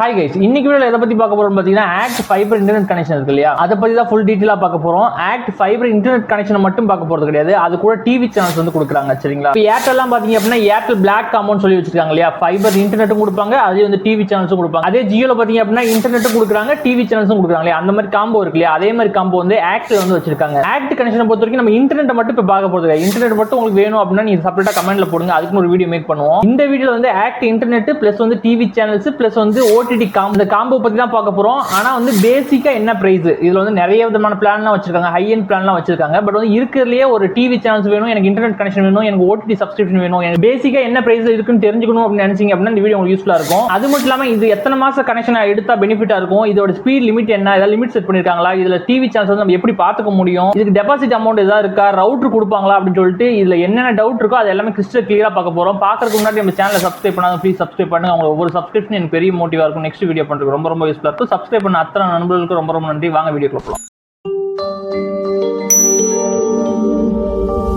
Hi guys, இன்னைக்கு வீடியோல எதை பத்தி பார்க்க போறோம் பாத்தீங்கன்னா ஆக்ட் ஃபைபர் இன்டர்நெட் கனெக்ஷன் இருக்கு இல்லையா, அதை பத்தி தான் ஃபுல் டீடைலா பார்க்க போறோம். ஆக்ட் ஃபைபர் இன்டர்நெட் கனெக்ஷன் மட்டும் பார்க்க போறது கிடையாது, அது கூட டிவி சேனல்ஸ் வந்து கொடுக்குறாங்க. சரிங்களா, இப்போ ஏர்டெல்லாம் பாத்தீங்க அப்படின்னா ஏர்டெல் பிளாக் காம்போன்னு சொல்லி வச்சிருக்காங்க இல்லையா, ஃபைபர் இன்டர்நெட்டும் கொடுப்பாங்க, அதே வந்து டிவி சேனல்ஸும் கொடுப்பாங்க. அதே ஜியோல பாத்தீங்க அப்படின்னா இன்டர்நெட்டும் கொடுக்குறாங்க, டிவி சேனல்ஸும் கொடுக்குறாங்க இல்லையா, அந்த மாதிரி காம்போ இருக்கு இல்லையா, அதே மாதிரி காம்போ வந்து ஆக்ட்ல வந்து வச்சிருக்காங்க. ஆக்ட் கனெக்ஷனை பொறுத்த வரைக்கும் நம்ம இன்டர்நெட் மட்டும் இப்போ பார்க்க போறது கிடையாது. இன்டர்நெட் மட்டும் உங்களுக்கு வேணும் அப்படின்னா நீங்க செப்பரேட்டா கமெண்ட்ல போடுங்க, அதுக்கு ஒரு வீடியோ மேக் பண்ணுவோம். இந்த வீடியோல வந்து ஆக்ட் இன்டர்நெட் பிளஸ் வந்து டிவி சேனல்ஸ் பிளஸ் வந்து ஓடிடி காம்போ பத்தி தான் பார்க்க போறோம். ஆனா வந்து பேசிக்கா என்ன பிரைஸ், இதுல வந்து நிறைய விதமான பிளான்லாம் வச்சிருக்காங்க, ஹை எண்ட் பிளான்லாம் வச்சிருக்காங்க. பட் வந்து இருக்கிறதுலயே ஒரு டிவி சேனல்ஸ் வேணும், எனக்கு இன்டர்நெட் கனெக்ஷன் வேணும், எனக்கு ஓடிடி சப்ஸ்கிரிப்ஷன் வேணும், எனக்கு பேசிக்கா என்ன பிரைஸ் இருக்குன்னு தெரிஞ்சுக்கணும் அப்படின்னு நினைச்சீங்க அப்படின்னா இந்த வீடியோ உங்களுக்கு யூஸ்ஃபுல்லா இருக்கும். அது மட்டும் இல்லாம இது எத்தனை மாசம் கனெக்ஷன் எடுத்தா பெனிஃபிட்டா இருக்கும், இதோட ஸ்பீட் லிமிட் என்ன, ஏதாவது லிமிட் செட் பண்ணிருக்காங்களா, இதுல டிவி சேனல்ஸ் வந்து நம்ம எப்படி பார்த்துக்க முடியும், இதுக்கு டெபாசிட் அமௌண்ட் ஏதாவது இருக்கா, ரவுட்டர் கொடுப்பாங்களா அப்படின்னு சொல்லிட்டு இதுல என்னென்ன டவுட் இருக்கோ அது எல்லாமே கிறிஸ்டல் கிளியரா பார்க்க போறோம். பார்க்கறதுக்கு முன்னாடி நம்ம சேனலை சப்ஸ்கிரைப் பண்ணாங்க, ப்ளீஸ் சப்ஸ்கிரைப் பண்ணுங்க. உங்களுக்கு ஒவ்வொரு சப்ஸ்கிரிப்ஷன் எனக்கு பெரிய மோட்டிவா இருக்கும் நெக்ஸ்ட் வீடியோ பண்றதுக்கு ரொம்ப யூஸ்ஃபுல்லா இருக்கும். சப்ஸ்கிரைப் பண்ண அத்தனை நண்பர்களுக்கு ரொம்ப நன்றி. வாங்க வீடியோக்குள்ள போலாம்.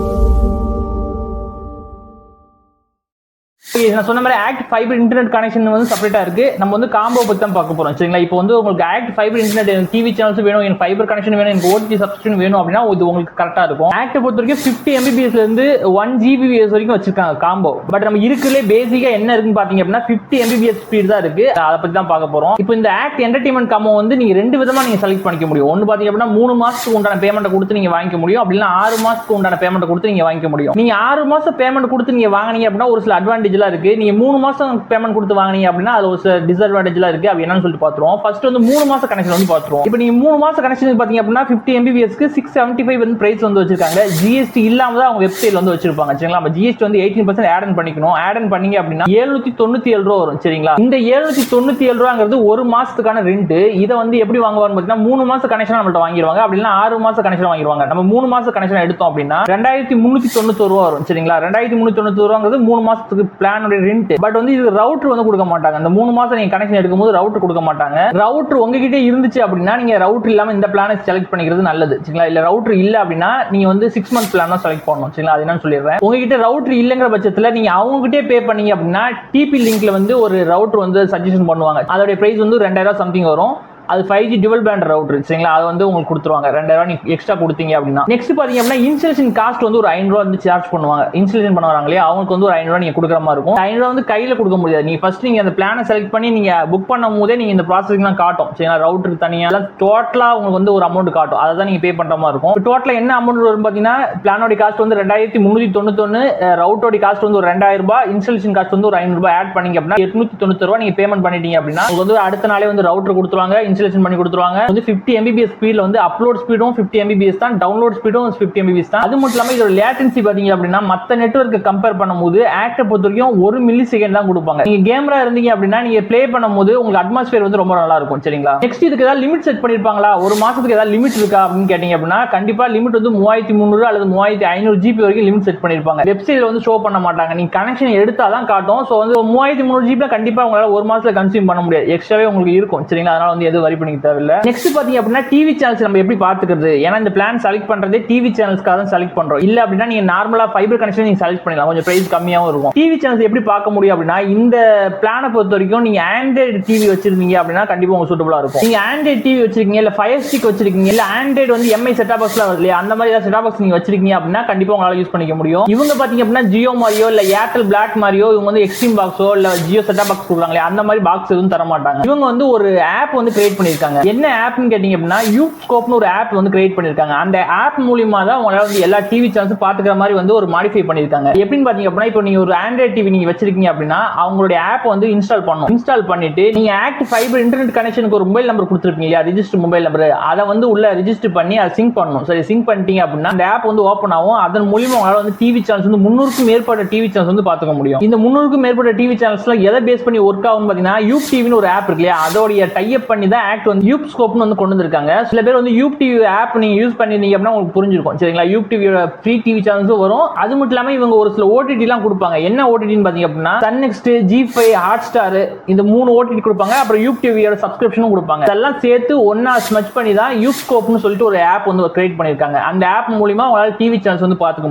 நான் சொன்ன மாதிரி ஆக்ட் ஃபைபர் இன்டர்நெட் கனெக்ஷன் வந்து செப்பரேட்டா இருக்கு. நம்ம வந்து காம்போ பத்தி தான் பார்க்க போறோம். சரிங்களா, இப்போ வந்து உங்களுக்கு act fibre internet TV channels வேணும், எனக்கு ஃபைபர் கனெக்ஷன் வேணும், எனக்கு ஓடிடி சப்ஸ்கிரிப்ஷன் வேணும் அப்படின்னா இது உங்களுக்கு கரெக்டா இருக்கும். ஆக்ட் பொறுத்த வரைக்கும் 50 Mbps ல இருந்து 1 Gbps வரைக்கும் வச்சிருக்காங்க காம்போ. பட் நம்ம இருக்குலே பேசிக்கா என்ன இருக்குன்னு பாத்தீங்க அப்படின்னா 50 Mbps ஸ்பீட் தான் இருக்கு. அதை பத்தி தான் பார்க்க போறோம். இப்போ இந்த ஆக்ட் என்டர்டைன்மெண்ட் காம்போ வந்து நீங்க ரெண்டு விதமா நீங்க செலக்ட் பண்ணிக்க முடியும். ஒன்னு பாத்தீங்க அப்படின்னா 3 மாசத்துக்கு உண்டான பேமெண்ட் கொடுத்து நீங்க வாங்கிக்க முடியும், அப்படின்னா 6 மாசத்துக்கு உண்டான பேமெண்ட் கொடுத்து நீங்க வாங்கிக்க முடியும். நீங்க 6 மாசம் பேமெண்ட் கொடுத்து நீங்க வாங்குனீங்க அப்படின்னா ஒரு சில அட்வான்டேஜ் எல்லாம் இருக்கு. நீங்க 3 மாசம் பேமெண்ட் கொடுத்து வாங்குனீங்க அப்படின்னா அது ஒரு டிஸ்அட்வான்டேஜ்லாம் இருக்கு. அது என்னன்னு சொல்லிட்டு பாத்துறோம். ஃபர்ஸ்ட் வந்து 3 மாச கனெக்ஷன் வந்து பாத்துறோம். இப்போ நீங்க 3 மாச கனெக்ஷன் பாத்தீங்க அப்படின்னா 50 Mbps க்கு 675 வந்து பிரைஸ் வந்து வச்சிருக்காங்க. ஜிஎஸ்டி இல்லாம தான் அவங்க வெப்சைட்ல வந்து வச்சிருப்பாங்க. சரிங்களா, நம்ம ஜிஎஸ்டி வந்து 18% ஆட் ஆன் பண்ணிக்கணும். ஆட் ஆன் பண்ணீங்க அப்படின்னா 797 ரூபாய் வரும். சரிங்களா, இந்த 797 ரூபாங்கிறது ஒரு மாசத்துக்கான ரெண்ட். இதை வந்து எப்படி வாங்குவாங்க பாத்தீங்கன்னா 3 மாச கனெக்ஷன் நம்மள்ட்ட வாங்கிடுவாங்க, அப்படின்னா 6 மாச கனெக்ஷன் வாங்கிடுவாங்க. நம்ம 3 மாச கனெக்ஷன் எடுத்தோம் அப்படின்னா 2391 ரூபாய் வரும். சரிங்களா, 2391 ரூபாங்கிறது 3 மாசத்துக்கு பிளானோட ரெண்ட். பட் வந்து இது ரவுட்டர் வந்து கொடுக்க மாட்டாங்க. அந்த 3 மாசம் நீங்க கனெக்ஷன் எடுக்கும்போது ரவுட்டர் கொடுக்க மாட்டாங்க. ரவுட்டர் உங்ககிட்ட இருந்துச்சு அப்படின்னா நீங்க ரவுட்டர் இல்லாம இந்த பிளானை செலக்ட் பண்ணிக்கிறது நல்லது. சரிங்களா, இல்ல ரவுட்டர் இல்ல அப்படின்னா நீங்க வந்து 6 மந்த் பிளான் தான் செலக்ட் பண்ணணும். சரிங்களா, அது என்னன்னு சொல்லிடுறேன். உங்ககிட்ட ரவுட்டர் இல்லங்கிற பட்சத்துல நீங்க அவங்க கிட்டே பே பண்ணீங்க அப்படின்னா டிபி லிங்க்ல வந்து ஒரு ரவுட்டர் வந்து சஜஷன் பண்ணுவாங்க. அதோட பிரைஸ் வந்து 2000 சம்திங் வரும். அது 5G டுவல் பேண்ட் ரவுட்டர். சரிங்களா, அது வந்து உங்களுக்கு கொடுத்துருவாங்க. 2000 நீங்க எக்ஸ்ட்ரா கொடுத்தீங்க அப்படின்னா. நெக்ஸ்ட் பாத்தீங்க அப்படின்னா இன்ஸ்டாலேஷன் காஸ்ட் வந்து ஒரு 500 ரூபாய் வந்து சார்ஜ் பண்ணுவாங்க. இன்ஸ்டாலேஷன் பண்ணுவாங்க இல்லையா, அவங்களுக்கு வந்து ஒரு 500 ரூபாய் நீங்க கொடுக்குற மாதிரி இருக்கும். 500 வந்து கையில கொடுக்க முடியாது. நீங்க ஃபர்ஸ்ட் நீங்க அந்த பிளானை செலக்ட் பண்ணி நீங்க புக் பண்ணும் போதே நீங்க இந்த ப்ராசஸிங்லாம் காட்டும். சரிங்களா, ரவுட்டர் தனியா டோட்டலா உங்களுக்கு வந்து ஒரு அமௌண்ட் காட்டும். அதை தான் நீங்க பே பண்ற மாதிரி இருக்கும். டோட்டலா என்ன அமௌண்ட் வரும் பாத்தீங்கன்னா பிளானோட காஸ்ட் வந்து 2391, ரவுட்டோட காஸ்ட் வந்து ஒரு 2000 ரூபாய், இன்ஸ்டாலேஷன் காஸ்ட் வந்து ஒரு 500 ரூபாய் ஆட் பண்ணீங்க அப்படின்னா 890 ரூபாய் நீங்க பேமெண்ட் பண்ணிட்டீங்க அப்படின்னா உங்களுக்கு வந்து அடுத்த நாளே வந்து ரவுட்டர் கொடுத்துருவாங்க, இன்ஸ்டாலேஷன் பண்ணி கொடுத்துருவாங்க. வந்து 50 Mbps ஸ்பீட்ல வந்து அப்லோட் ஸ்பீடும் 50 Mbps தான், டவுன்லோட் ஸ்பீடும் 50 Mbps தான். அது மட்டும் இல்லாம இதோட லேட்டன்சி பாத்தீங்க அப்படின்னா மத்த நெட்வொர்க்கை கம்பேர் பண்ணும்போது ஆக்ட் பொறுத்த வரைக்கும் 1 மில்லி செகண்ட் தான் கொடுப்பாங்க. நீங்க கேமரா இருந்தீங்க அப்படின்னா நீங்க ப்ளே பண்ணும்போது உங்களுக்கு அட்மாஸ்பியர் வந்து ரொம்ப நல்லா இருக்கும். சரிங்களா, நெக்ஸ்ட் இதுக்கு ஏதாவது லிமிட் செட் பண்ணிருப்பாங்களா, ஒரு மாசத்துக்கு ஏதாவது லிமிட் இருக்கா அப்படின்னு கேட்டீங்க அப்படின்னா கண்டிப்பா லிமிட் வந்து 3300 அல்லது 3500 GB வரைக்கும் லிமிட் செட் பண்ணிருப்பாங்க. வெப்சைட்ல வந்து ஷோ பண்ண மாட்டாங்க. நீங்க கனெக்ஷன் எடுத்தாதான் காட்டும். சோ வந்து 3300 GB கண்டிப்பா உங்களால ஒரு மாசத்துல கன்சியூம் பண்ண முடியாது. எக்ஸ்ட்ராவே உங்களுக்கு இருக்கும். சரிங்களா, அதனால வந்து எதுவும் வரி பண்ணிக்க தேவையில்லை. நெக்ஸ்ட் பாத்தீங்க அப்படின்னா டிவி சேனல்ஸ் நம்ம எப்படி பாத்துக்கிறது, ஏன்னா இந்த பிளான் செலக்ட் பண்றதே டிவி சேனல்ஸ்க்காக தான் செலக்ட் பண்றோம். இல்ல அப்படின்னா நீங்க நார்மலா ஃபைபர் கனெக்ஷன் நீங்க செலக்ட் பண்ணலாம், கொஞ்சம் பிரைஸ் கம்மியாவும் இருக்கும். டிவி சேனல்ஸ் எப்படி பார்க்க முடியும் அப்படின்னா இந்த பிளானை பொறுத்த வரைக்கும் நீங்க ஆண்ட்ராய்டு டிவி வச்சிருந்தீங்க அப்படின்னா கண்டிப்பா உங்களுக்கு சூட்டபிளா இருக்கும். நீங்க ஆண்ட்ராய்டு டிவி வச்சிருக்கீங்க, இல்ல ஃபயர் ஸ்டிக் வச்சிருக்கீங்க, இல்ல ஆண்ட்ராய்டு வந்து எம்ஐ செட்டாப் பாக்ஸ்ல வருது இல்லையா, அந்த மாதிரி செட்டாப் பாக்ஸ் நீங்க வச்சிருக்கீங்க அப்படின்னா கண்டிப்பா உங்களால யூஸ் பண்ணிக்க முடியும். இவங்க பாத்தீங்க அப்படின்னா ஜியோ மாதிரியோ இல்ல ஏர்டெல் பிளாக் மாதிரியோ இவங்க வந்து எக்ஸ்ட்ரீம் பாக்ஸோ இல்ல ஜியோ செட்டாப் பாக்ஸ் கொடுக்குறாங்களே அந்த மாதிரி பாக்ஸ் எதுவும் தர மாட்டாங்க. இவங்க வந்து ஒரு ஆப் வந்து கிரியேட் பண்ணிருக்காங்க. என்ன ஆப்னு கேட்டீங்க அப்படின்னா யூப்ஸ்கோப்னு ஒரு ஆப் வந்து கிரியேட் பண்ணிருக்காங்க. அந்த ஆப் மூலமா தான் உங்களால வந்து எல்லா டிவி சேனல்ஸ் பாத்துக்கிற மாதிரி வந்து ஒரு மாடிஃபை பண்ணிருக்காங்க. எப்படின்னு பாத்தீங்க அப்படின்னா இப்போ நீங்க ஒரு ஆண்ட்ராய்டு டிவி நீங்க வச்சிருக்கீங்க அப்படின்னா அவங்களுடைய ஆப் வந்து இன்ஸ்டால் பண்ணணும். இன்ஸ்டால் பண்ணிட்டு நீங்க ஆக்ட் ஃபைபர் இன்டர்நெட் கனெக்ஷனுக்கு ஒரு மொபைல் நம்பர் கொடுத்துருப்பீங்க இல்லையா, ரிஜிஸ்டர் மொபைல் நம்பர், அதை வந்து உள்ள ரிஜிஸ்டர் பண்ணி அதை சிங்க் பண்ணணும். சரி, சிங்க் பண்ணிட்டீங்க அப்படின்னா அந்த ஆப் வந்து ஓப்பன் ஆகும். அதன் மூலமா உங்களால வந்து டிவி சேனல்ஸ் வந்து 300க்கும் மேற்பட்ட டிவி சேனல்ஸ் வந்து பாத்துக்க முடியும். இந்த 300க்கும் மேற்பட்ட டிவி சேனல்ஸ்ல எதை பேஸ் பண்ணி ஒர்க் ஆகும் பாத்தீங்கன்னா யூப் டிவின்னு ஒரு ஆப் இருக்கு இல்லையா, அதோடைய டைப் பண்ணி தான் ஆக்ட் வந்து யூப் ஸ்கோப்னு வந்து கொண்டு வந்திருக்காங்க. சில பேர் வந்து யூப் டிவி ஆப் நீங்க யூஸ் பண்ணிருந்தீங்க அப்படின்னா உங்களுக்கு புரிஞ்சிருக்கும் சரிங்களா. யூப் டிவியோட ஃப்ரீ டிவி சேனல்ஸும் வரும். அது மட்டும் இல்லாம இவங்க ஒரு சில ஓடிடி எல்லாம் கொடுப்பாங்க. என்ன ஓடிடின்னு பாத்தீங்க அப்படின்னா சன் நெக்ஸ்ட், G5, ஹாட்ஸ்டார் இந்த 3 ஓடிடி கொடுப்பாங்க. அப்புறம் யூப் டிவியோட சப்ஸ்கிரிப்ஷனும் கொடுப்பாங்க. இதெல்லாம் சேர்த்து ஒன்னா ஸ்மச் பண்ணி தான் யூப் ஸ்கோப்னு சொல்லிட்டு ஒரு ஆப் வந்து கிரியேட் பண்ணிருக்காங்க. அந்த ஆப் மூலமா உங்களால டிவி சேனல்ஸ் வந்து பாத்துக்க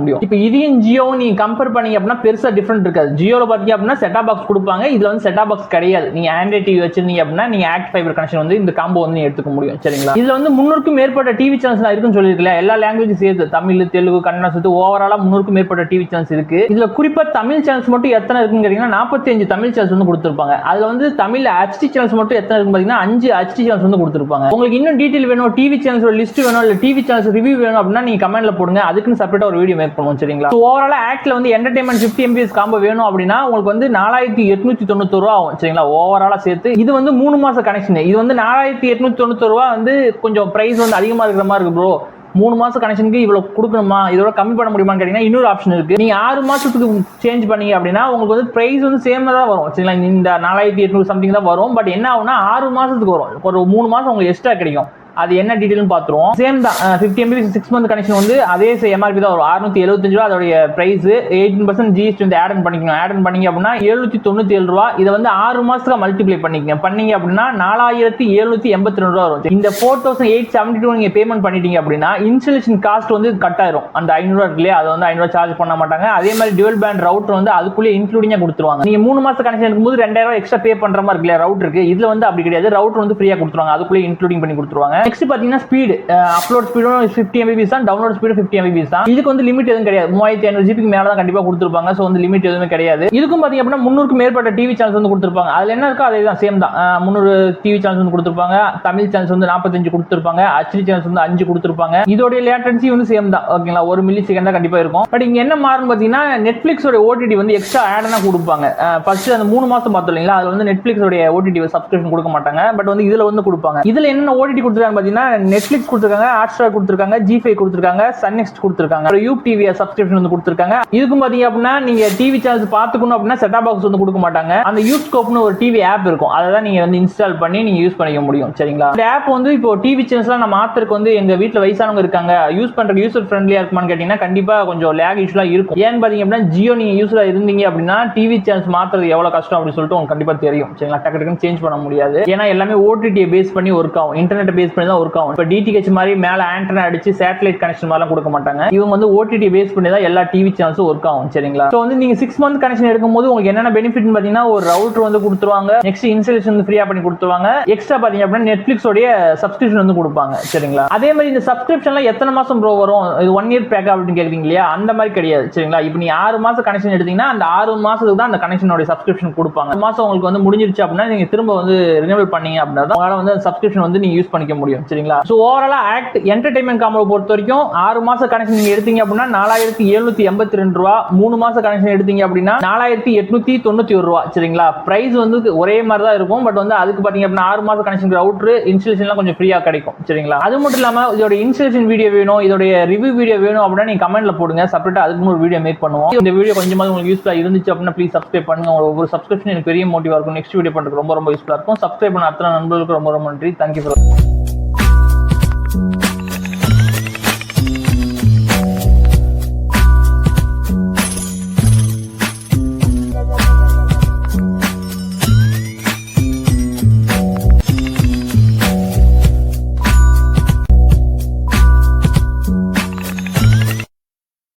முடியும். இப்போ இதையும் ஜியோவும் நீங்க கம்பேர் பண்ணீங்க அப்படின்னா பெருசா டிஃபரெண்ட் இருக்காது. ஜியோல பாத்தீங்க அப்படின்னா செட்டா பாக்ஸ் கொடுப்பாங்க. இதுல வந்து செட்டா பாக்ஸ் கிடையாது. நீங்க ஆண்ட்ராய்ட் டிவி வச்சிருந்தீங்க அப்படின்னா நீங்க ஆக்ட் ஃபைபர் கனெக்ஷன் வந்து இந்த காம்போ வந்து எடுத்துக்க முடியும் சரிங்களா. இதுல வந்து 300க்கும் மேற்பட்ட டிவி சேனல்ஸ் இருக்குன்னு சொல்லிருக்கல. எல்லா லாங்குவேஜ் சேர்த்து தமிழ், தெலுங்கு, கன்னடம் சேர்த்து ஓவராலா 300க்கும் மேற்பட்ட டிவி சேனல்ஸ் இருக்கு. இதுல குறிப்பா தமிழ் சேனல்ஸ் மட்டும் எத்தனை இருக்குன்னு கேட்டீங்கன்னா 45 தமிழ் சேனல்ஸ் வந்து கொடுத்திருப்பாங்க. அதுல வந்து தமிழ் HD சேனல்ஸ் மட்டும் எத்தனை இருக்குன்னு பாத்தீங்கன்னா 5 HD சேனல்ஸ் வந்து கொடுத்திருப்பாங்க. உங்களுக்கு இன்னும் டீடைல் வேணும், டிவி சேனல்ஸ் லிஸ்ட் வேணும், இல்ல டிவி சேனல்ஸ் ரிவ்யூ வேணும் அப்படின்னா நீங்க கமெண்ட்ல போடுங்க. அதுக்குன்னு செப்பரேட்டா ஒரு வீடியோ மேக் பண்ணுவோம் சரிங்களா. ஓவராலா ஆக்ட்ல வந்து என்டர்டைன்மெண்ட் 50 MBS காம்போ வேணும் அப்படின்னா உங்களுக்கு வந்து 4891 ரூபாய் ஆகும் சரிங்களா. ஓவராலா சேர்த்து இது வந்து 3 மாச கனெக்ஷன். இது வந்து 4891 ரூபாய் வந்து கொஞ்சம் பிரைஸ் வந்து அதிகமா இருக்கிற மாதிரி இருக்கு ப்ரோ. 3 மாச கனெக்ஷனுக்கு இவ்வளவு கொடுக்கணுமா, இதோட கம்மி பண்ண முடியுமான்னு கேட்டீங்கன்னா இன்னொரு ஆப்ஷன் இருக்கு. நீங்க 6 மாசத்துக்கு சேஞ்ச் பண்ணீங்க அப்படின்னா உங்களுக்கு வந்து பிரைஸ் வந்து சேமா தான் வரும் சரிங்களா. இந்த 4800 சம்திங் தான் வரும். பட் என்ன ஆகும்னா 6 மாசத்துக்கு வரும். ஒரு 3 மாசம் உங்களுக்கு எக்ஸ்ட்ரா கிடைக்கும். அது என்ன டீடைல்னு பாத்துருவோம். சேம் தான் 50 MB 6 மந்த் கனெக்ஷன் வந்து அதே எம்ஆர்பி தான் வரும். 675 ரூபாய் அதோட பிரைஸ். 18% GST வந்து ஆட் பண்ணிக்கணும். ஆட் பண்ணீங்க அப்படின்னா 797 ரூபாய். இதை வந்து 6 மாசத்துக்கு மல்டிப்ளை பண்ணீங்க அப்படின்னா 4782 ரூபாய் வரும். இந்த 4872 நீங்க பேமெண்ட் பண்ணிட்டீங்க அப்படின்னா இன்ஸ்டாலேஷன் காஸ்ட் வந்து கட் ஆயிரும். அந்த 500 ரூபாய் இருக்குல்லையா அதை வந்து 500 சார்ஜ் பண்ண மாட்டாங்க. அதே மாதிரி டுவல் பேண்ட் ரவுட்டர் வந்து அதுக்குள்ளே இன்க்ளூடிங்கா கொடுத்துருவாங்க. நீங்க 3 மாச கனெக்ஷன் இருக்கும்போது 2000 ரூபாய் எக்ஸ்ட்ரா பே பண்ற மாதிரி இருக்குல்லையா ரவுட்டருக்கு. இதுல வந்து அப்படி கிடையாது. ரவுட்டர் வந்து ஃப்ரீயா கொடுத்துருவாங்க. அதுக்குள்ளே இன்க்ளூடிங் பண்ணி கொடுத்துருவாங்க. நெக்ஸ்ட் பாத்தீங்கன்னா ஸ்பீடு, அப்லோட் ஸ்பீடும் 50 MBs தான், டவுன்லோட் ஸ்பீடும் 50 MBs தான். இதுக்கு வந்து லிமிட் எதுவும் கிடையாது. 3500 GB மேல தான் கண்டிப்பா கொடுத்திருப்பாங்க. சோ வந்து லிமிட் எதுவுமே கிடையாது. இதுக்கும் பாத்தீங்க அப்படின்னா 300க்கும் மேற்பட்ட டிவி சேனல்ஸ் வந்து கொடுத்திருப்பாங்க. அதுல என்ன இருக்கோ அதே தான், சேம் தான். 300 டிவி சேனல்ஸ் வந்து கொடுத்திருப்பாங்க. தமிழ் சேனல்ஸ் வந்து 45 கொடுத்திருப்பாங்க. HD சேனல்ஸ் வந்து 5 கொடுத்திருப்பாங்க. இதோட லேட்டன்சி வந்து சேம் தான் ஓகேங்களா. 1 மில்லி செகண்ட் தான் கண்டிப்பா இருக்கும். பட் இங்க என்ன மாறும் பாத்தீங்கன்னா நெட்ஃபிளிக்ஸோட OTT வந்து எக்ஸ்ட்ரா ஆட் கொடுப்பாங்க. ஃபர்ஸ்ட் அந்த 3 மாசம் பார்த்தோம் இல்லைங்களா, அதுல வந்து நெட்ஃபிளிக்ஸோட OTT சப்ஸ்கிரிப்ஷன் கொடுக்க மாட்டாங்க. பட் வந்து இதுல வந்து கொடுப்பாங்க. இதுல என்ன OTT கொடுத்திருக்காங்க பாத்தீங்கன்னா நெட்ஃபிளிக்ஸ் கொடுத்திருக்காங்க, ஹாட்ஸ்டார் கொடுத்திருக்காங்க, G5 கொடுத்திருக்காங்க, சன் நெக்ஸ்ட் கொடுத்திருக்காங்க, அப்புறம் யூப் டிவி சப்ஸ்கிரிப்ஷன் வந்து கொடுத்திருக்காங்க. இதுக்கும் பாத்தீங்க அப்படின்னா நீங்க டிவி சேனல்ஸ் பாத்துக்கணும் அப்படின்னா செட்டா பாக்ஸ் வந்து கொடுக்க மாட்டாங்க. அந்த யூப் ஸ்கோப்னு ஒரு டிவி ஆப் இருக்கும். அதை தான் நீங்க வந்து இன்ஸ்டால் பண்ணி நீங்க யூஸ் பண்ணிக்க முடியும் சரிங்களா. இந்த ஆப் வந்து இப்போ டிவி சேனல்ஸ்லாம் நம்ம மாத்துறதுக்கு வந்து எங்க வீட்டுல வயசானவங்க இருக்காங்க, யூஸ் பண்றதுக்கு யூசர் ஃப்ரெண்ட்லியா இருக்குமான்னு கேட்டீங்கன்னா கண்டிப்பா கொஞ்சம் லேக் இஷ்யூலா இருக்கும். ஏன்னு பாத்தீங்க அப்படின்னா ஜியோ நீங்க யூஸ்ல இருந்தீங்க அப்படின்னா டிவி சேனல்ஸ் மாத்துறது எவ்வளவு கஷ்டம் அப்படின்னு சொல்லிட்டு உங்களுக்கு கண்டிப்பா தெரியும் சரிங்களா. டக்குன்னு சேஞ்ச் பண்ண முடியாது. ஏன்னா எல்லாமே ஓடிடி பேஸ் பண்ணி ஒர்க் ஆகும், இன்டர்நெட் பேஸ் பண்ணி தான் ஒர்க் ஆகும். இப்போ DTH மாதிரி மேல ஆண்டனா அடிச்சு சேட்டலைட் கனெக்ஷன் மாதிரிலாம் கொடுக்க மாட்டாங்க. இவங்க வந்து OTT பேஸ் பண்ணி தான் எல்லா டிவி சேனல்ஸும் ஒர்க் ஆகும் சரிங்களா. ஸோ வந்து நீங்க 6 மந்த் கனெக்ஷன் எடுக்கும்போது உங்களுக்கு என்னென்ன பெனிஃபிட் பாத்தீங்கன்னா ஒரு ரவுட்டர் வந்து கொடுத்துருவாங்க. நெக்ஸ்ட் இன்ஸ்டாலேஷன் வந்து ஃப்ரீயா பண்ணி கொடுத்துருவாங்க. எக்ஸ்ட்ரா பாத்தீங்க அப்படின்னா நெட்ஃபிளிக்ஸோட சப்ஸ்கிரிப்ஷன் வந்து கொடுப்பாங்க சரிங்களா. அதே மாதிரி இந்த சப்ஸ்கிரிப்ஷன்ல எத்தனை மாசம் ப்ரோ வரும், இது 1 இயர் பேக் அப்படின்னு கேட்குறீங்க இல்லையா, அந்த மாதிரி கிடையாது சரிங்களா. இப்போ நீ 6 மாசம் கனெக்ஷன் எடுத்தீங்கன்னா அந்த 6 மாசத்துக்கு தான் அந்த கனெக்ஷனோட சப்ஸ்கிரிப்ஷன் கொடுப்பாங்க. மாசம் உங்களுக்கு வந்து முடிஞ்சிருச்சு அப்படின்னா நீங்க திரும்ப வந்து ரினிவல் பண்ணீங்க அப்படின்னா உங்களால வந்து சப்ஸ்கிரிப்ஷன் வந்து நீங்க யூஸ் பண்ணிக்க முடியும் சரிங்களா. ஸோ ஓவராலா ஆக்ட் என்டர்டைன்மெண்ட் காம்போ பொறுத்த வரைக்கும் 6 மாச கனெக்ஷன் நீங்க எடுத்தீங்க அப்படின்னா 4782 ரூபா, 3 மாச கனெக்ஷன் எடுத்தீங்க அப்படின்னா 4891 ரூபா சரிங்களா. பிரைஸ் வந்து ஒரே மாதிரி தான் இருக்கும். பட் வந்து அதுக்கு பாத்தீங்க அப்படின்னா 6 மாச கனெக்ஷன் ரவுட்டர் இன்ஸ்டாலேஷன்லாம் கொஞ்சம் ஃப்ரீயா கிடைக்கும் சரிங்களா. அது மட்டும் இல்லாம இதோட இன்ஸ்டாலேஷன் வீடியோ வேணும், இதோட ரிவ்யூ வீடியோ வேணும் அப்படின்னா நீங்க கமெண்ட்ல போடுங்க. செப்பரேட்டா அதுக்கு ஒரு வீடியோ மேக் பண்ணுவோம். இந்த வீடியோ கொஞ்சமாவது உங்களுக்கு யூஸ்ஃபுல்லா இருந்துச்சு அப்படின்னா ப்ளீஸ் சப்ஸ்கிரைப் பண்ணுங்க. ஒவ்வொரு சப்ஸ்கிரிப்ஷன் எனக்கு பெரிய மோட்டிவா இருக்கும். நெக்ஸ்ட் வீடியோ பண்றதுக்கு ரொம்ப யூஸ்ஃபுல்லா இருக்கும். சப்ஸ்கிரைப் பண்ண அத்தனை நண்பர்களுக்கு ரொம்ப நன்றி. தேங்க்யூ.